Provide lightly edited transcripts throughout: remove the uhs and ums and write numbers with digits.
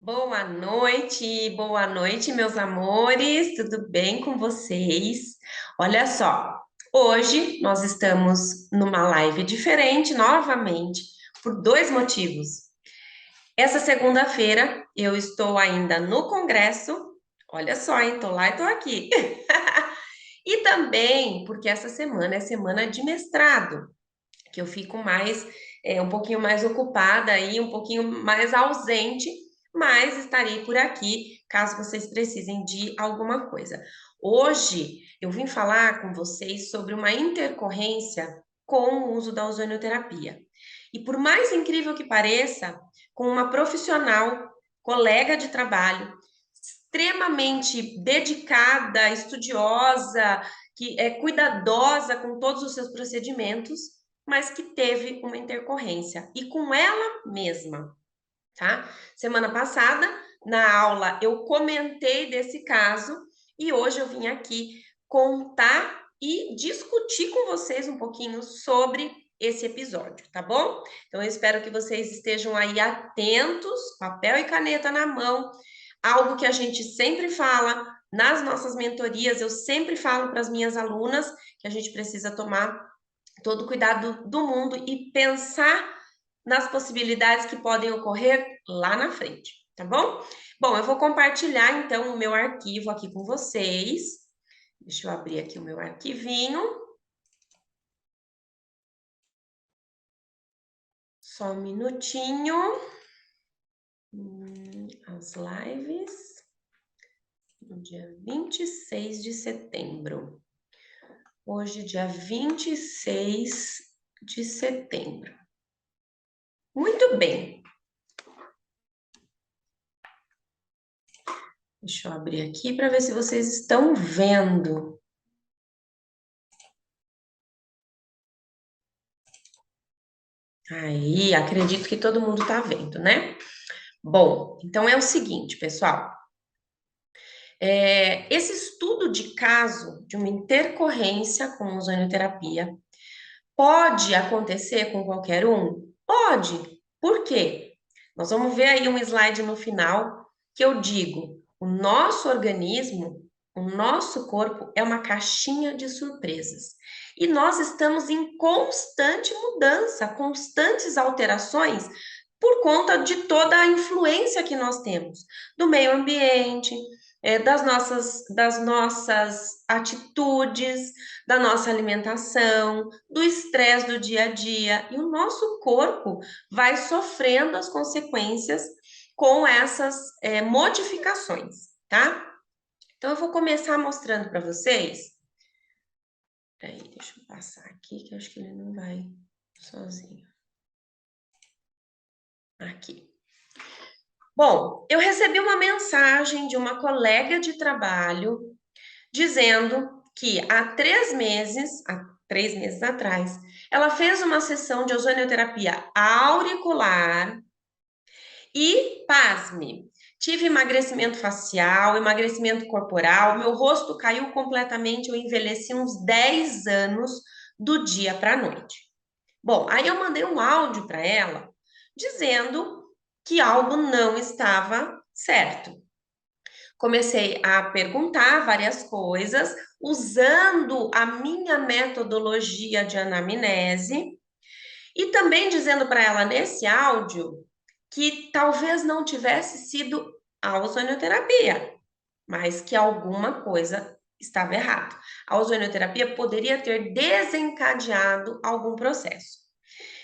Boa noite, meus amores, tudo bem com vocês? Olha só, hoje nós estamos numa live diferente novamente, por dois motivos. Essa segunda-feira eu estou ainda no Congresso, olha só, hein? Tô lá e tô aqui. E também porque essa semana é semana de mestrado, que eu fico mais, um pouquinho mais ocupada aí, um pouquinho mais ausente, mas estarei por aqui caso vocês precisem de alguma coisa. Hoje eu vim falar com vocês sobre uma intercorrência com o uso da ozonioterapia. E por mais incrível que pareça, com uma profissional, colega de trabalho, extremamente dedicada, estudiosa, que é cuidadosa com todos os seus procedimentos, mas que teve uma intercorrência e com ela mesma, tá? Semana passada, na aula, eu comentei desse caso e hoje eu vim aqui contar e discutir com vocês um pouquinho sobre esse episódio, tá bom? Então eu espero que vocês estejam aí atentos, papel e caneta na mão, algo que a gente sempre fala nas nossas mentorias, eu sempre falo para as minhas alunas que a gente precisa tomar todo o cuidado do mundo e pensar nas possibilidades que podem ocorrer lá na frente, tá bom? Bom, eu vou compartilhar então o meu arquivo aqui com vocês. Deixa eu abrir aqui o meu arquivinho. Só um minutinho. As lives no dia 26 de setembro. Hoje, dia 26 de setembro. Muito bem. Deixa eu abrir aqui para ver se vocês estão vendo. Aí, acredito que todo mundo está vendo, né? Bom, então é o seguinte, pessoal. Esse estudo de caso de uma intercorrência com ozonioterapia pode acontecer com qualquer um? Pode. Por quê? Nós vamos ver aí um slide no final que eu digo: o nosso organismo, o nosso corpo é uma caixinha de surpresas. E nós estamos em constante mudança, constantes alterações por conta de toda a influência que nós temos do meio ambiente, das nossas atitudes, da nossa alimentação, do estresse do dia a dia, e o nosso corpo vai sofrendo as consequências com essas modificações, tá? Então, eu vou começar mostrando para vocês. Peraí, deixa eu passar aqui, que eu acho que ele não vai sozinho. Aqui. Bom, eu recebi uma mensagem de uma colega de trabalho dizendo que há 3 meses atrás, ela fez uma sessão de ozonioterapia auricular e, pasme, tive emagrecimento facial, emagrecimento corporal, meu rosto caiu completamente, eu envelheci uns 10 anos do dia para a noite. Bom, aí eu mandei um áudio para ela dizendo que algo não estava certo. Comecei a perguntar várias coisas, usando a minha metodologia de anamnese, e também dizendo para ela nesse áudio que talvez não tivesse sido a ozonioterapia, mas que alguma coisa estava errado. A ozonioterapia poderia ter desencadeado algum processo.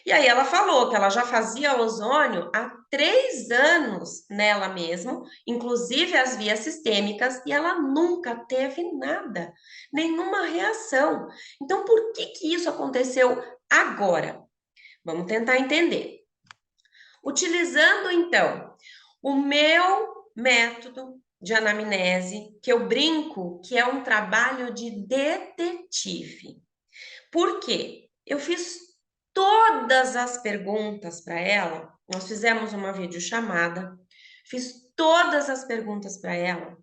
E aí ela falou que ela já fazia ozônio há 3 anos nela mesma, inclusive as vias sistêmicas, e ela nunca teve nada, nenhuma reação. Então, por que que isso aconteceu agora? Vamos tentar entender. Utilizando, então, o meu método de anamnese, que eu brinco que é um trabalho de detetive. Por quê? Eu fiz todas as perguntas para ela, nós fizemos uma videochamada, fiz todas as perguntas para ela,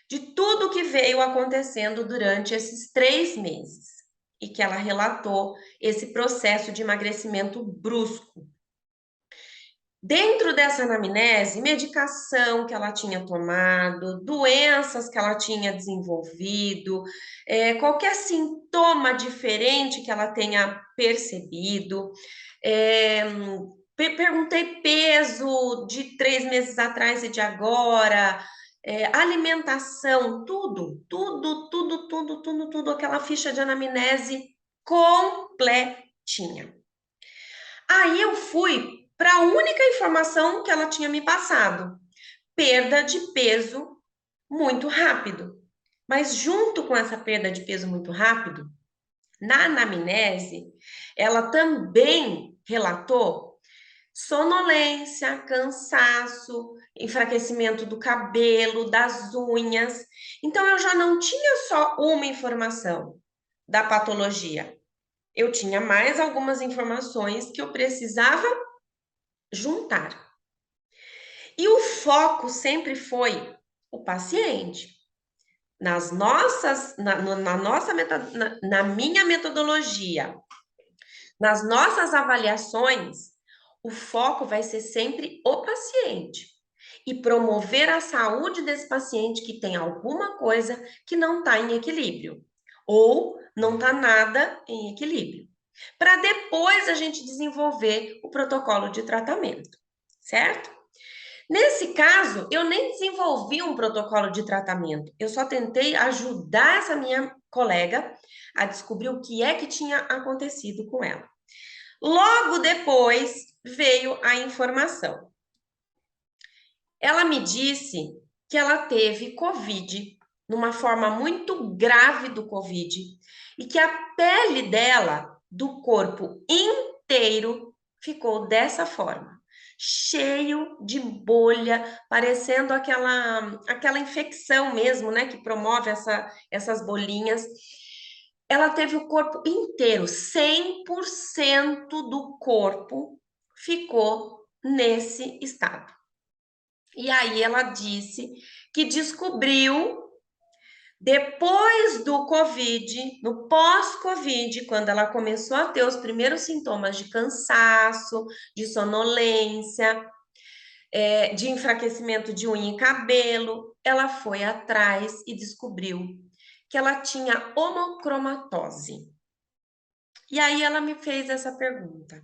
de tudo que veio acontecendo durante esses 3 meses, e que ela relatou esse processo de emagrecimento brusco. Dentro dessa anamnese, medicação que ela tinha tomado, doenças que ela tinha desenvolvido, qualquer sintoma diferente que ela tenha percebido. É, perguntei peso de 3 meses atrás e de agora, alimentação, tudo, aquela ficha de anamnese completinha. Aí eu fui para a única informação que ela tinha me passado: perda de peso muito rápido. Mas junto com essa perda de peso muito rápido, na anamnese, ela também relatou sonolência, cansaço, enfraquecimento do cabelo, das unhas. Então eu já não tinha só uma informação da patologia. Eu tinha mais algumas informações que eu precisava juntar. E o foco sempre foi o paciente. Nas nossas, na nossa na minha metodologia, nas nossas avaliações, o foco vai ser sempre o paciente e promover a saúde desse paciente que tem alguma coisa que não está em equilíbrio ou não está nada em equilíbrio, para depois a gente desenvolver o protocolo de tratamento, certo? Nesse caso, eu nem desenvolvi um protocolo de tratamento, eu só tentei ajudar essa minha colega a descobrir o que é que tinha acontecido com ela. Logo depois veio a informação. Ela me disse que ela teve Covid, numa forma muito grave do Covid, e que a pele dela, do corpo inteiro, ficou dessa forma, cheio de bolha, parecendo aquela infecção mesmo, né, que promove essas bolinhas. Ela teve o corpo inteiro, 100% do corpo ficou nesse estado. E aí ela disse que descobriu depois do Covid, no pós-Covid, quando ela começou a ter os primeiros sintomas de cansaço, de sonolência, de enfraquecimento de unha e cabelo, ela foi atrás e descobriu que ela tinha homocromatose. E aí ela me fez essa pergunta: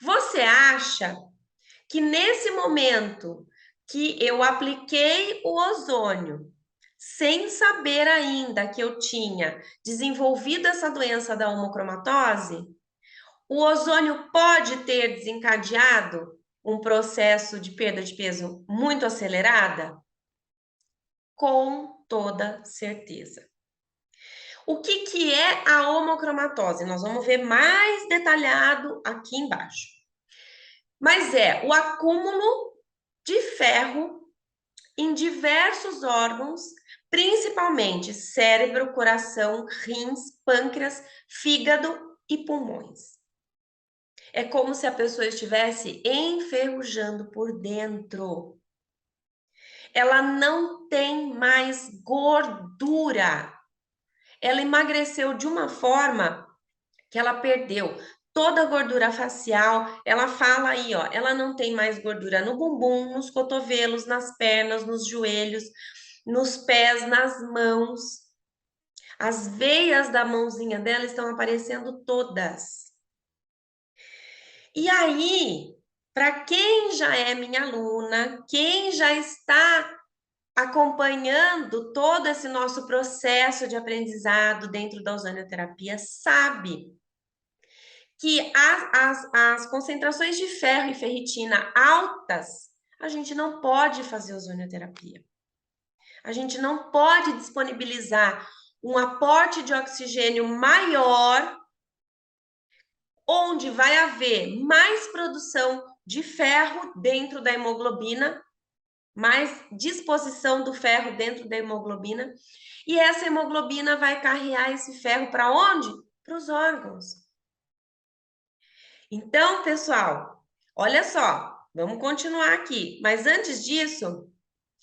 você acha que nesse momento que eu apliquei o ozônio, sem saber ainda que eu tinha desenvolvido essa doença da homocromatose, o ozônio pode ter desencadeado um processo de perda de peso muito acelerada? Com toda certeza. O que é a homocromatose? Nós vamos ver mais detalhado aqui embaixo. Mas é o acúmulo de ferro em diversos órgãos, principalmente cérebro, coração, rins, pâncreas, fígado e pulmões. É como se a pessoa estivesse enferrujando por dentro. Ela não tem mais gordura. Ela emagreceu de uma forma que ela perdeu toda a gordura facial. Ela fala aí, ó, ela não tem mais gordura no bumbum, nos cotovelos, nas pernas, nos joelhos, nos pés, nas mãos. As veias da mãozinha dela estão aparecendo todas. E aí, para quem já é minha aluna, quem já está acompanhando todo esse nosso processo de aprendizado dentro da ozonioterapia, sabe que as concentrações de ferro e ferritina altas, a gente não pode fazer ozonioterapia. A gente não pode disponibilizar um aporte de oxigênio maior, onde vai haver mais produção de ferro dentro da hemoglobina, mais disposição do ferro dentro da hemoglobina, e essa hemoglobina vai carregar esse ferro para onde? Para os órgãos. Então, pessoal, olha só, vamos continuar aqui. Mas antes disso,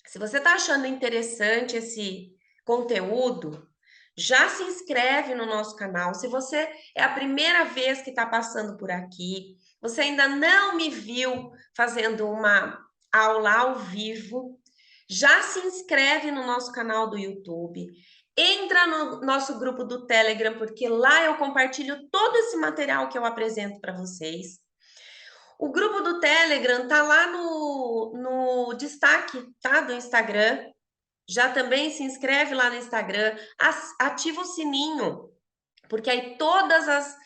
se você está achando interessante esse conteúdo, já se inscreve no nosso canal. Se você é a primeira vez que está passando por aqui, você ainda não me viu fazendo uma aula ao vivo, já se inscreve no nosso canal do YouTube, entra no nosso grupo do Telegram, porque lá eu compartilho todo esse material que eu apresento para vocês. O grupo do Telegram tá lá no destaque, tá? Do Instagram. Já também se inscreve lá no Instagram, ativa o sininho, porque aí todas as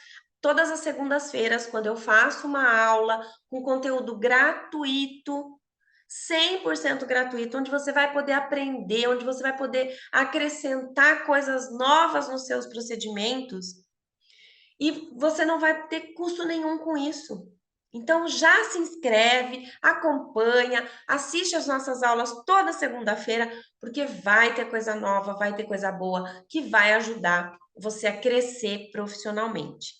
segundas-feiras, quando eu faço uma aula com conteúdo gratuito, 100% gratuito, onde você vai poder aprender, onde você vai poder acrescentar coisas novas nos seus procedimentos, e você não vai ter custo nenhum com isso. Então já se inscreve, acompanha, assiste as nossas aulas toda segunda-feira, porque vai ter coisa nova, vai ter coisa boa que vai ajudar você a crescer profissionalmente,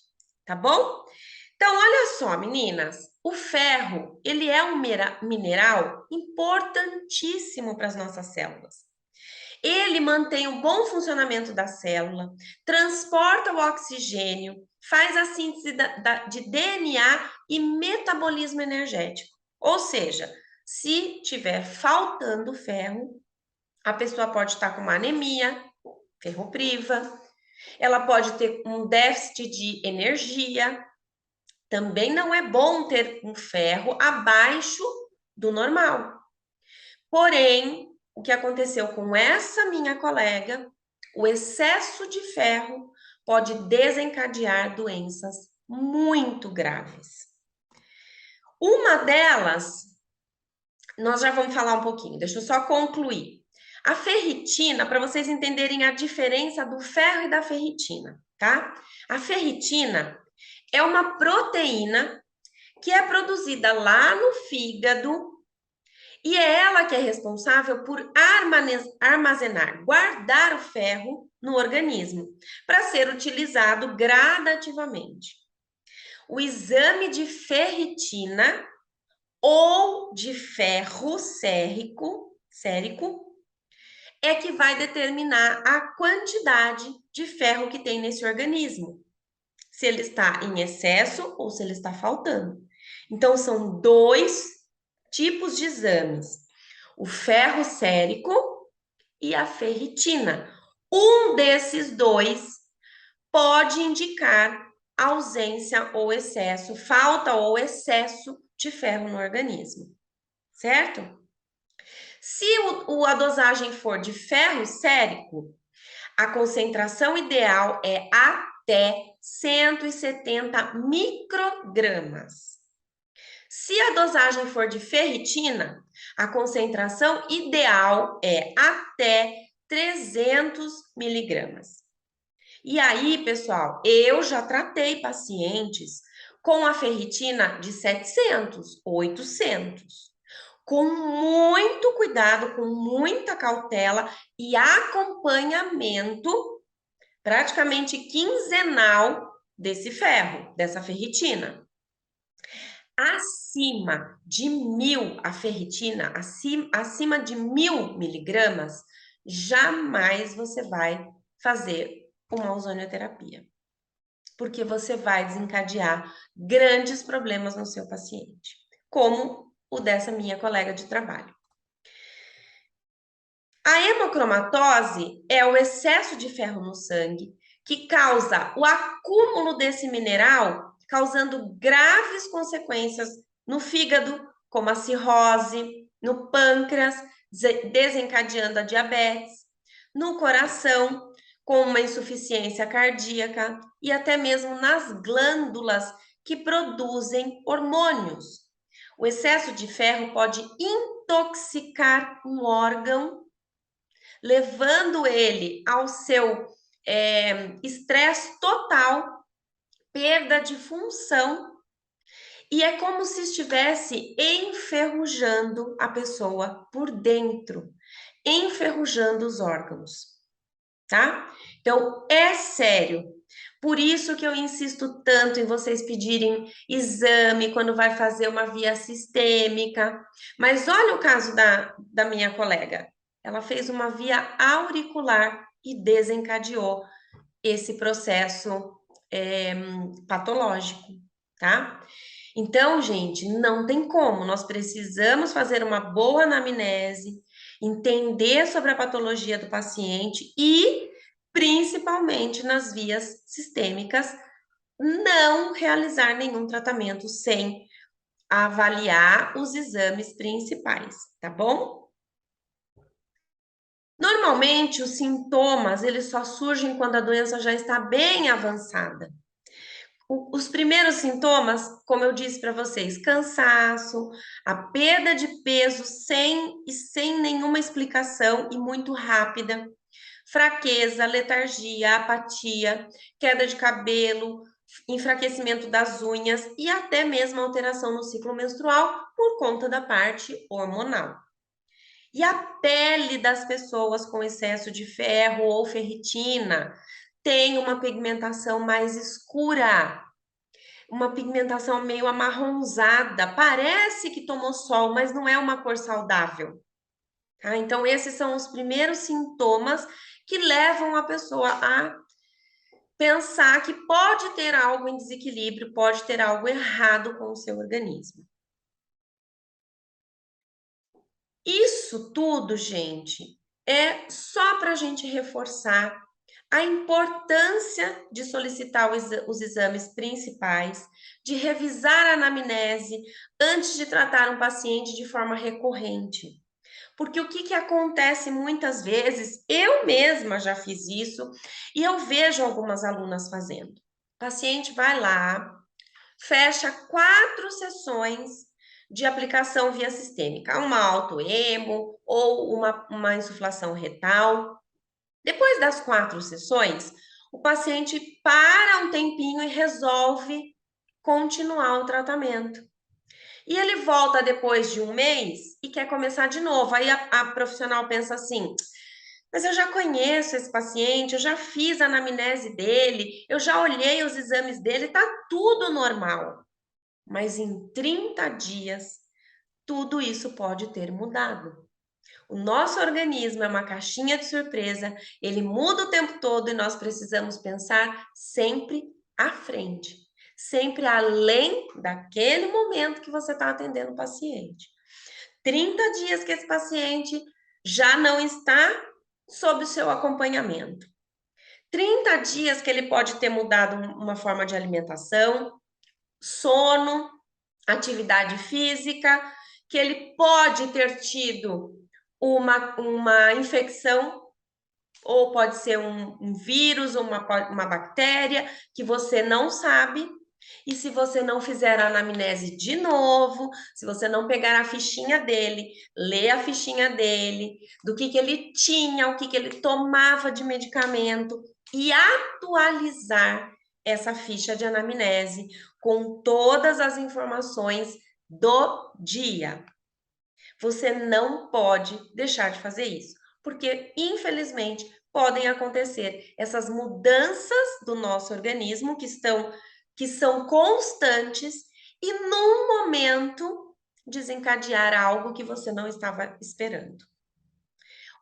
tá bom? Então, olha só, meninas, o ferro, ele é um mineral importantíssimo para as nossas células. Ele mantém o bom funcionamento da célula, transporta o oxigênio, faz a síntese de DNA e metabolismo energético. Ou seja, se tiver faltando ferro, a pessoa pode estar com uma anemia, ferropriva, ela pode ter um déficit de energia. Também não é bom ter um ferro abaixo do normal. Porém, o que aconteceu com essa minha colega, o excesso de ferro pode desencadear doenças muito graves. Uma delas, nós já vamos falar um pouquinho, deixa eu só concluir. A ferritina, para vocês entenderem a diferença do ferro e da ferritina, tá? A ferritina é uma proteína que é produzida lá no fígado e é ela que é responsável por armazenar, guardar o ferro no organismo, para ser utilizado gradativamente. O exame de ferritina ou de ferro sérico é que vai determinar a quantidade de ferro que tem nesse organismo, se ele está em excesso ou se ele está faltando. Então, são dois tipos de exames: o ferro sérico e a ferritina. Um desses dois pode indicar ausência ou excesso, falta ou excesso de ferro no organismo, certo? Se a dosagem for de ferro sérico, a concentração ideal é até 170 microgramas. Se a dosagem for de ferritina, a concentração ideal é até 300 miligramas. E aí, pessoal, eu já tratei pacientes com a ferritina de 700, 800. Com muito cuidado, com muita cautela e acompanhamento praticamente quinzenal desse ferro, dessa ferritina. Acima de 1.000, a ferritina, acima de 1.000 miligramas, jamais você vai fazer uma ozonioterapia, porque você vai desencadear grandes problemas no seu paciente, como o dessa minha colega de trabalho. A hemocromatose é o excesso de ferro no sangue que causa o acúmulo desse mineral, causando graves consequências no fígado, como a cirrose, no pâncreas, desencadeando a diabetes, no coração, com uma insuficiência cardíaca e até mesmo nas glândulas que produzem hormônios. O excesso de ferro pode intoxicar um órgão, levando ele ao seu estresse total, perda de função, e é como se estivesse enferrujando a pessoa por dentro, enferrujando os órgãos, tá? Então, é sério. Por isso que eu insisto tanto em vocês pedirem exame quando vai fazer uma via sistêmica. Mas olha o caso da minha colega. Ela fez uma via auricular e desencadeou esse processo patológico, tá? Então, gente, não tem como. Nós precisamos fazer uma boa anamnese, entender sobre a patologia do paciente e, principalmente nas vias sistêmicas, não realizar nenhum tratamento sem avaliar os exames principais, tá bom? Normalmente, os sintomas, eles só surgem quando a doença já está bem avançada. Os primeiros sintomas, como eu disse para vocês, cansaço, a perda de peso sem nenhuma explicação e muito rápida, fraqueza, letargia, apatia, queda de cabelo, enfraquecimento das unhas e até mesmo alteração no ciclo menstrual por conta da parte hormonal. E a pele das pessoas com excesso de ferro ou ferritina tem uma pigmentação mais escura, uma pigmentação meio amarronzada. Parece que tomou sol, mas não é uma cor saudável. Tá? Então, esses são os primeiros sintomas que levam a pessoa a pensar que pode ter algo em desequilíbrio, pode ter algo errado com o seu organismo. Isso tudo, gente, é só para a gente reforçar a importância de solicitar os exames principais, de revisar a anamnese antes de tratar um paciente de forma recorrente. Porque o que, que acontece muitas vezes, eu mesma já fiz isso, e eu vejo algumas alunas fazendo. O paciente vai lá, fecha 4 sessões de aplicação via sistêmica, uma autoemo ou uma insuflação retal. Depois das 4 sessões, o paciente para um tempinho e resolve continuar o tratamento. E ele volta depois de um mês e quer começar de novo. Aí a profissional pensa assim: mas eu já conheço esse paciente, eu já fiz a anamnese dele, eu já olhei os exames dele, tá tudo normal. Mas em 30 dias, tudo isso pode ter mudado. O nosso organismo é uma caixinha de surpresa, ele muda o tempo todo e nós precisamos pensar sempre à frente, sempre além daquele momento que você está atendendo o paciente. 30 dias que esse paciente já não está sob o seu acompanhamento. 30 dias que ele pode ter mudado uma forma de alimentação, sono, atividade física, que ele pode ter tido uma infecção, ou pode ser um vírus, uma bactéria, que você não sabe. E se você não fizer a anamnese de novo, se você não pegar a fichinha dele, ler a fichinha dele, do que ele tinha, o que ele tomava de medicamento, e atualizar essa ficha de anamnese com todas as informações do dia. Você não pode deixar de fazer isso, porque infelizmente podem acontecer essas mudanças do nosso organismo que são constantes e num momento desencadear algo que você não estava esperando.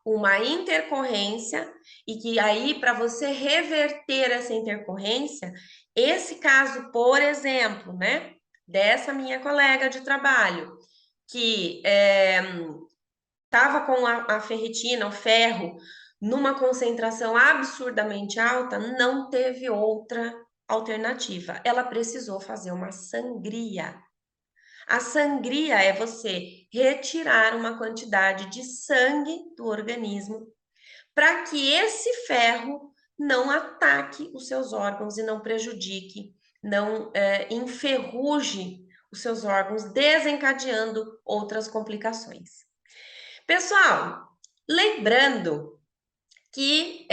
Uma intercorrência e que aí para você reverter essa intercorrência, esse caso, por exemplo, né, dessa minha colega de trabalho, que estava com a ferritina, o ferro, numa concentração absurdamente alta, não teve outra alternativa. Ela precisou fazer uma sangria. A sangria é você retirar uma quantidade de sangue do organismo para que esse ferro não ataque os seus órgãos e não prejudique, não enferruje os seus órgãos, desencadeando outras complicações. Pessoal, lembrando que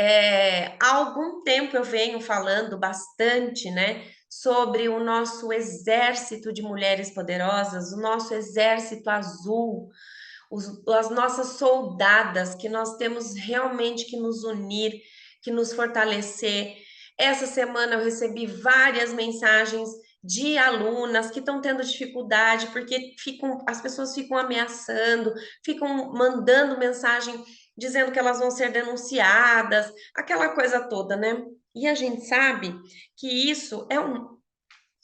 há algum tempo eu venho falando bastante, né, sobre o nosso exército de mulheres poderosas, o nosso exército azul, as nossas soldadas, que nós temos realmente que nos unir, que nos fortalecer. Essa semana eu recebi várias mensagens de alunas que estão tendo dificuldade porque as pessoas ficam ameaçando, ficam mandando mensagem dizendo que elas vão ser denunciadas, aquela coisa toda, né? E a gente sabe que isso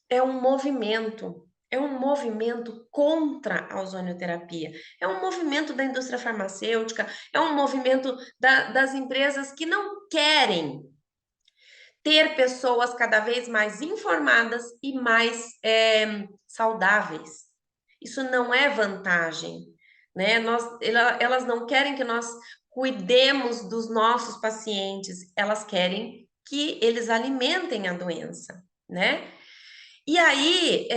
é um movimento. é um movimento contra a ozonioterapia, é um movimento da indústria farmacêutica, é um movimento das empresas que não querem ter pessoas cada vez mais informadas e mais saudáveis. Isso não é vantagem, né? Elas não querem que nós cuidemos dos nossos pacientes, elas querem que eles alimentem a doença, né? E aí,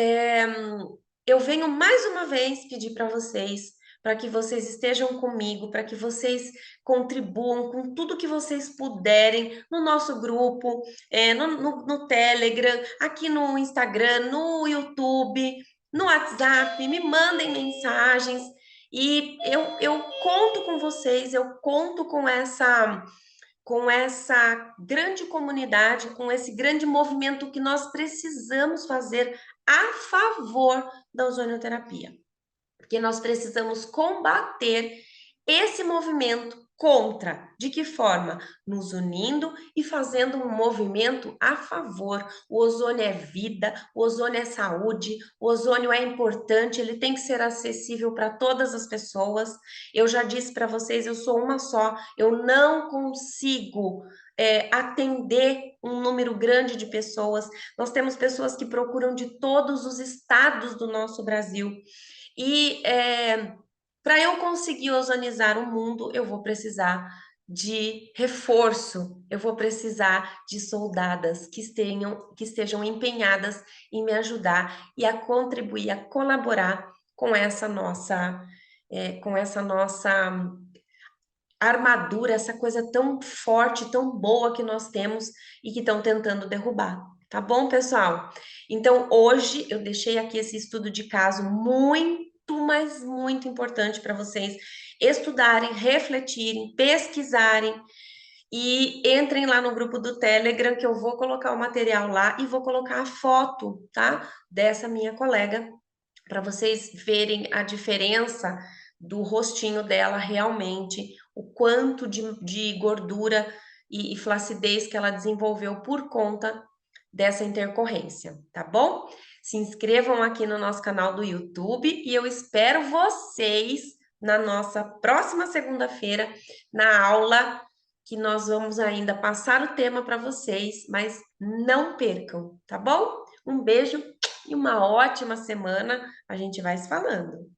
eu venho mais uma vez pedir para vocês, para que vocês estejam comigo, para que vocês contribuam com tudo que vocês puderem no nosso grupo, no Telegram, aqui no Instagram, no YouTube, no WhatsApp, me mandem mensagens e eu conto com vocês, eu conto com essa grande comunidade, com esse grande movimento que nós precisamos fazer a favor da ozonioterapia. Porque nós precisamos combater esse movimento contra. De que forma? Nos unindo e fazendo um movimento a favor. O ozônio é vida, o ozônio é saúde, o ozônio é importante, ele tem que ser acessível para todas as pessoas. Eu já disse para vocês, eu sou uma só, eu não consigo atender um número grande de pessoas. Nós temos pessoas que procuram de todos os estados do nosso Brasil. E para eu conseguir ozonizar o mundo, eu vou precisar de reforço, eu vou precisar de soldadas que estejam empenhadas em me ajudar e a contribuir, a colaborar com essa nossa armadura, essa coisa tão forte, tão boa que nós temos e que estão tentando derrubar. Tá bom, pessoal? Então, hoje eu deixei aqui esse estudo de caso muito, mas muito importante para vocês estudarem, refletirem, pesquisarem e entrem lá no grupo do Telegram que eu vou colocar o material lá e vou colocar a foto, tá? Dessa minha colega para vocês verem a diferença do rostinho dela realmente, o quanto de gordura e flacidez que ela desenvolveu por conta dessa intercorrência, tá bom? Se inscrevam aqui no nosso canal do YouTube e eu espero vocês na nossa próxima segunda-feira, na aula que nós vamos ainda passar o tema para vocês, mas não percam, tá bom? Um beijo e uma ótima semana. A gente vai se falando.